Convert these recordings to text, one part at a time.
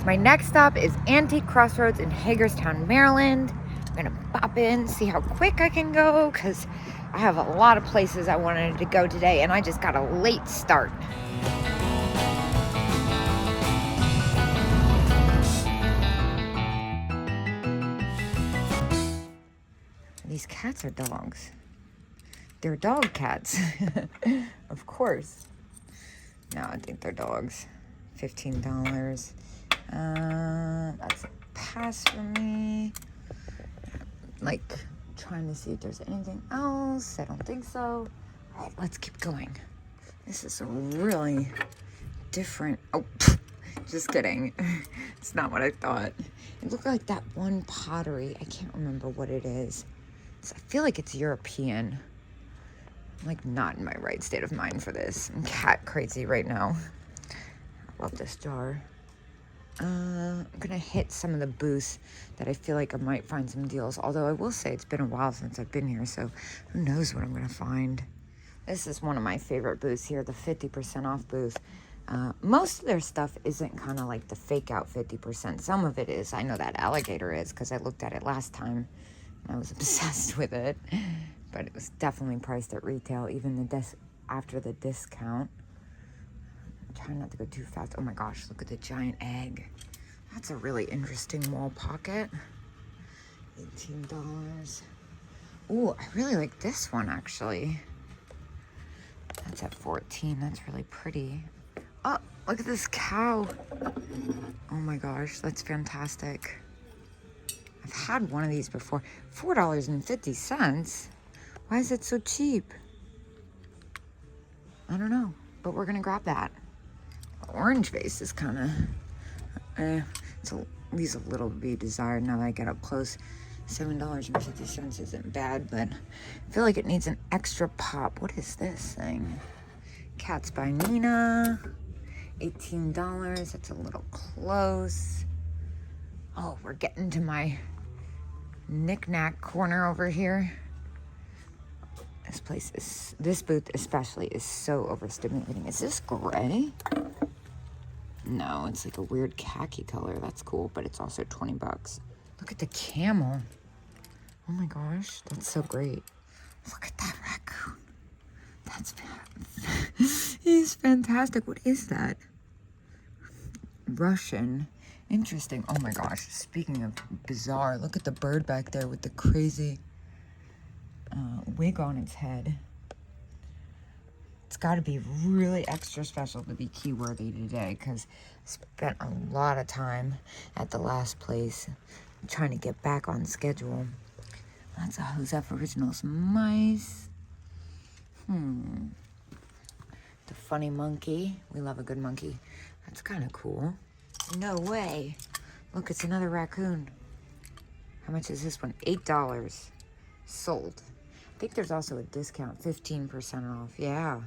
So my next stop is Antique Crossroads in Hagerstown, Maryland. I'm gonna pop in, see how quick I can go, because I have a lot of places I wanted to go today, and I just got a late start. These cats are dogs. They're dog cats. Of course. No, I think they're dogs. $15. That's a pass for me. Like, trying to see if there's anything else. I don't think so. All right, let's keep going. This is a really different... Oh, just kidding. It's not what I thought. It looked like that one pottery. I can't remember what it is. I feel like it's European. I'm like not in my right state of mind for this. I'm cat crazy right now. I love this jar. I'm gonna hit some of the booths that I feel like I might find some deals. Although I will say it's been a while since I've been here, so who knows what I'm gonna find. This is one of my favorite booths here, the 50% off booth. Most of their stuff isn't kind of like the fake out 50%. Some of it is. I know that alligator is because I looked at it last time. I was obsessed with it, but it was definitely priced at retail, even after the discount. I'm trying not to go too fast. Oh my gosh, look at the giant egg. That's a really interesting wall pocket. $18. Ooh, I really like this one actually. That's at $14. That's really pretty. Oh, look at this cow. Oh my gosh, that's fantastic. I've had one of these before. $4.50. Why is it so cheap? I don't know, but we're gonna grab that. The orange vase is kind of, leaves a little to be desired now that I get up close. $7.50 isn't bad, but I feel like it needs an extra pop. What is this thing? Cats by Nina. $18. That's a little close. Oh, we're getting to my NIKNAX corner over here. This booth especially is so overstimulating. Is this gray? No, it's like a weird khaki color. That's cool, but it's also $20. Look at the camel. Oh my gosh, that's so great. Look at that raccoon. He's fantastic. What is that? Russian. Interesting. Oh my gosh. Speaking of bizarre, look at the bird back there with the crazy wig on its head. It's got to be really extra special to be key-worthy today because I spent a lot of time at the last place trying to get back on schedule. That's a Joseph Originals mice. The funny monkey. We love a good monkey. That's kind of cool. No way. Look, it's another raccoon. How much is this one? $8. Sold. I think there's also a discount, 15% off. Yeah,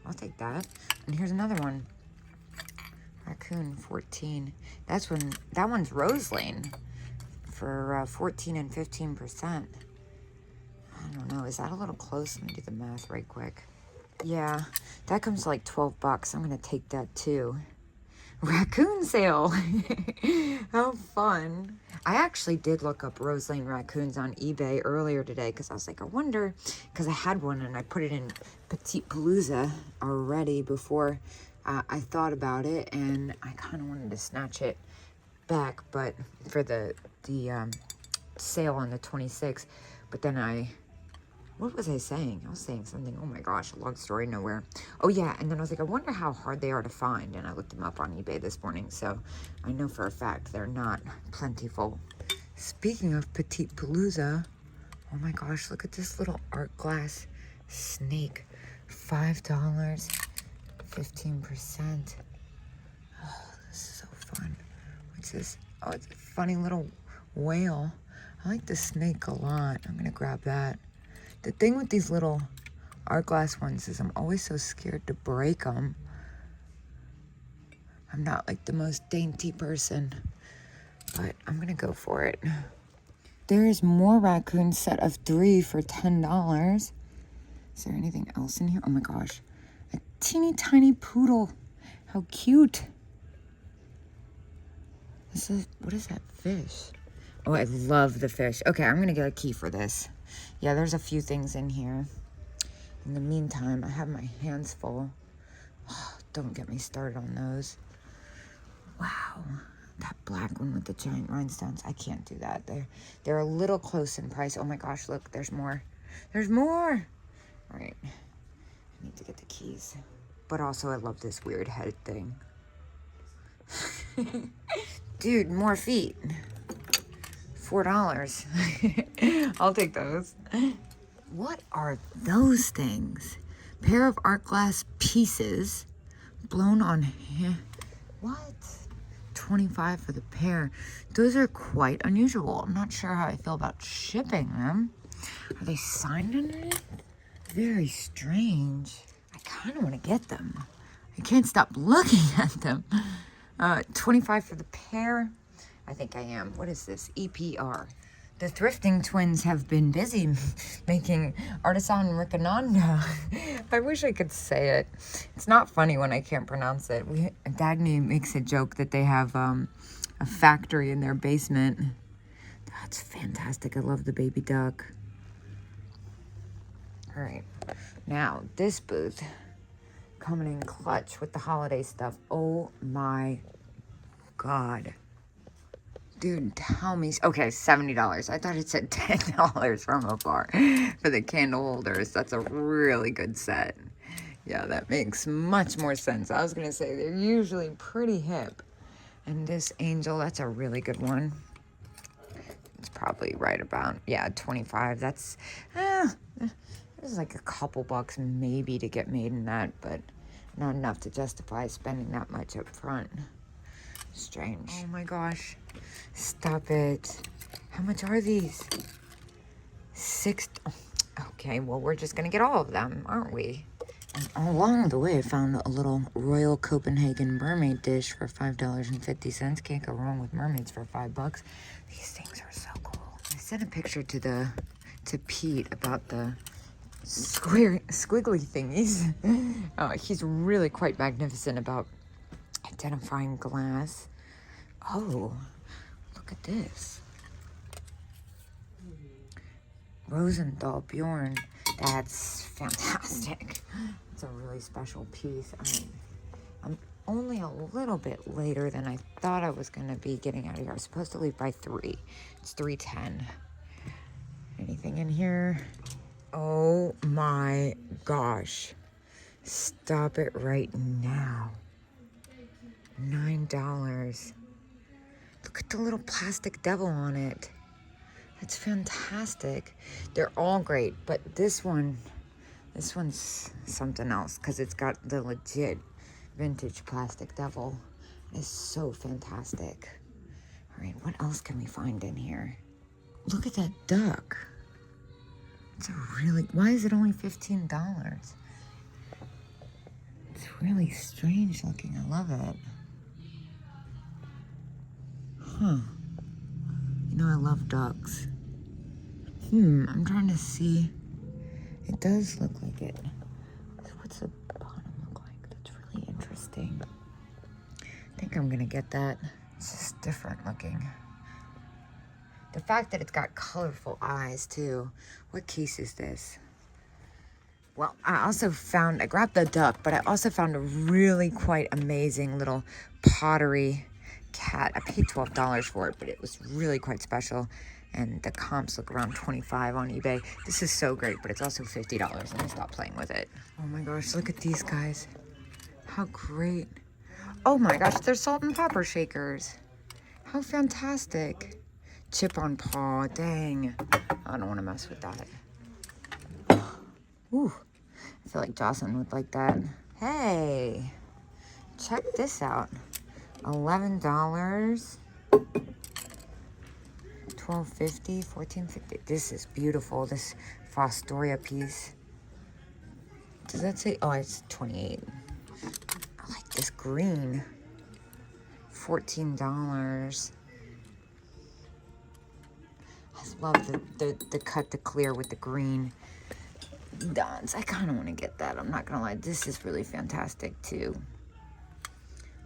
I'll take that. And here's another one. Raccoon, 14. That one's Rose Lane for 14 and 15%. I don't know. Is that a little close? Let me do the math right quick. Yeah, that comes to like $12. I'm gonna take that too. Raccoon sale. How fun. I actually did look up Rose Lane raccoons on eBay earlier today because I was like, I wonder, because I had one and I put it in Petite Palooza already before I thought about it, and I kind of wanted to snatch it back, but for the sale on the 26th. But then what was I saying? I was saying something. Oh my gosh, a long story nowhere. Oh yeah, and then I was like, I wonder how hard they are to find. And I looked them up on eBay this morning, so I know for a fact they're not plentiful. Speaking of Petite Palooza, oh my gosh, look at this little art glass snake. $5, 15%. Oh, this is so fun. What's this? Oh, it's a funny little whale. I like the snake a lot. I'm gonna grab that. The thing with these little art glass ones is I'm always so scared to break them. I'm not like the most dainty person, but I'm gonna go for it. There's more raccoon set of 3 for $10. Is there anything else in here? Oh my gosh, a teeny tiny poodle. How cute. What is that fish? Oh, I love the fish. Okay, I'm gonna get a key for this. Yeah, there's a few things in here. In the meantime, I have my hands full. Oh, don't get me started on those. Wow, that black one with the giant rhinestones. I can't do that. They're a little close in price. Oh my gosh, look, there's more. There's more. All right, I need to get the keys. But also, I love this weird head thing. Dude, more feet. $4. I'll take those. What are those things? Pair of art glass pieces blown on hand. What? $25 for the pair. Those are quite unusual. I'm not sure how I feel about shipping them. Are they signed underneath? Very strange. I kind of want to get them. I can't stop looking at them. $25 for the pair. I think I am. What is this? EPR. The thrifting twins have been busy making artisan ricananda. I wish I could say it. It's not funny when I can't pronounce it. Dagny makes a joke that they have a factory in their basement. That's fantastic. I love the baby duck. All right. Now, this booth coming in clutch with the holiday stuff. Oh my God. Dude, tell me. Okay, $70. I thought it said $10 from afar for the candle holders. That's a really good set. Yeah, that makes much more sense. I was going to say they're usually pretty hip. And this angel, that's a really good one. It's probably right about, yeah, 25. That's, there's like a couple bucks maybe to get made in that, but not enough to justify spending that much up front. Strange. Oh my gosh. Stop it. How much are these? Okay, well, we're just gonna get all of them, aren't we? And along the way, I found a little Royal Copenhagen mermaid dish for $5.50. Can't go wrong with mermaids for $5. These things are so cool. I sent a picture to Pete about the squiggly thingies. He's really quite magnificent about identifying glass. Oh, look at this. Rosenthal Bjorn. That's fantastic. It's a really special piece. I'm only a little bit later than I thought I was going to be getting out of here. I was supposed to leave by 3. It's 3:10. Anything in here? Oh my gosh. Stop it right now. $9. Look at the little plastic devil on it. That's fantastic. They're all great, but this one's something else because it's got the legit vintage plastic devil. It's so fantastic. All right, what else can we find in here? Look at that duck. It's why is it only $15? It's really strange looking. I love it. Huh. You know I love ducks. I'm trying to see. It does look like it. What's the bottom look like? That's really interesting. I think I'm gonna get that. It's just different looking. The fact that it's got colorful eyes too. What case is this? Well, I grabbed the duck, but I also found a really quite amazing little pottery cat. I paid $12 for it, but it was really quite special. And the comps look around $25 on eBay. This is so great, but it's also $50, and I stopped playing with it. Oh my gosh, look at these guys. How great. Oh my gosh, they're salt and pepper shakers. How fantastic. Chip on paw, dang. I don't want to mess with that. Ooh, I feel like Jocelyn would like that. Hey, check this out. $11, $12.50, $14.50. This is beautiful. This Fostoria piece. Does that say? Oh, it's 28. I like this green. $14. I love the cut to clear with the green dots. I kind of want to get that. I'm not gonna lie. This is really fantastic too.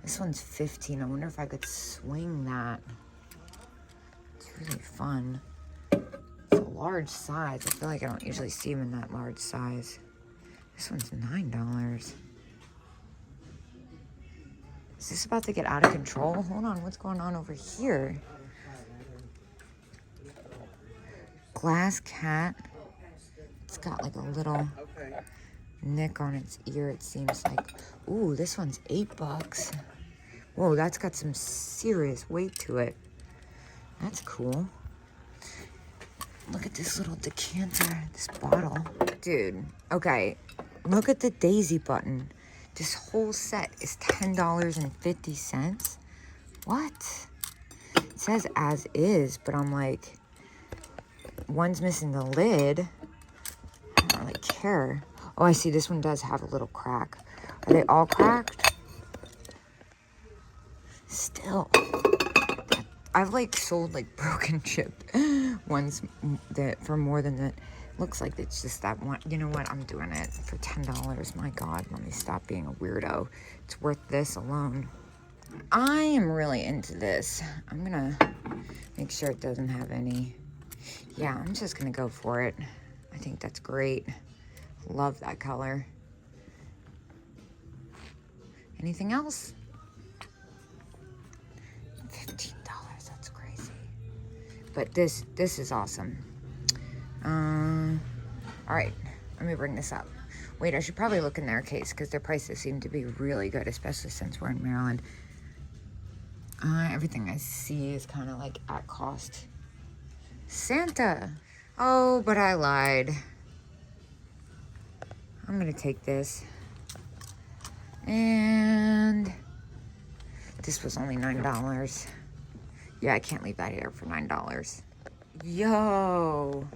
This one's 15. I wonder if I could swing that. It's really fun. It's a large size. I feel like I don't usually see them in that large size. This one's $9. Is this about to get out of control? Hold on, what's going on over here? Glass cat. It's got like a little nick on its ear, it seems like. Ooh, this one's $8. Whoa, that's got some serious weight to it. That's cool. Look at this little decanter, this bottle. Dude, okay, look at the daisy button. This whole set is $10.50. What? It says as is, but I'm like, one's missing the lid. I don't really care. Oh, I see this one does have a little crack. Are they all cracked? Still. I've like sold like broken chip ones that for more than that. Looks like it's just that one. You know what? I'm doing it for $10. My God, let me stop being a weirdo. It's worth this alone. I am really into this. I'm gonna make sure it doesn't have any. Yeah, I'm just gonna go for it. I think that's great. Love that color. Anything else? $15. That's crazy. But this is awesome. All right, let me bring this up. Wait, I should probably look in their case because their prices seem to be really good, especially since we're in Maryland. Everything I see is kind of like at cost. Santa. Oh, but I lied. I'm gonna take this. And this was only $9. Yeah, I can't leave that here for $9. Yo,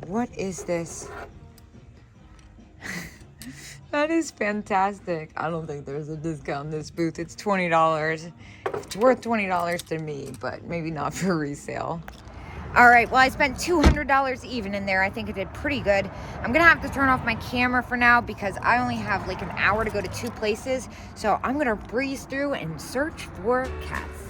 what is this? That is fantastic. I don't think there's a discount in this booth. It's $20. It's worth $20 to me, but maybe not for resale. All right, well, I spent $200 even in there. I think I did pretty good. I'm gonna have to turn off my camera for now because I only have like an hour to go to 2 places. So I'm gonna breeze through and search for cats.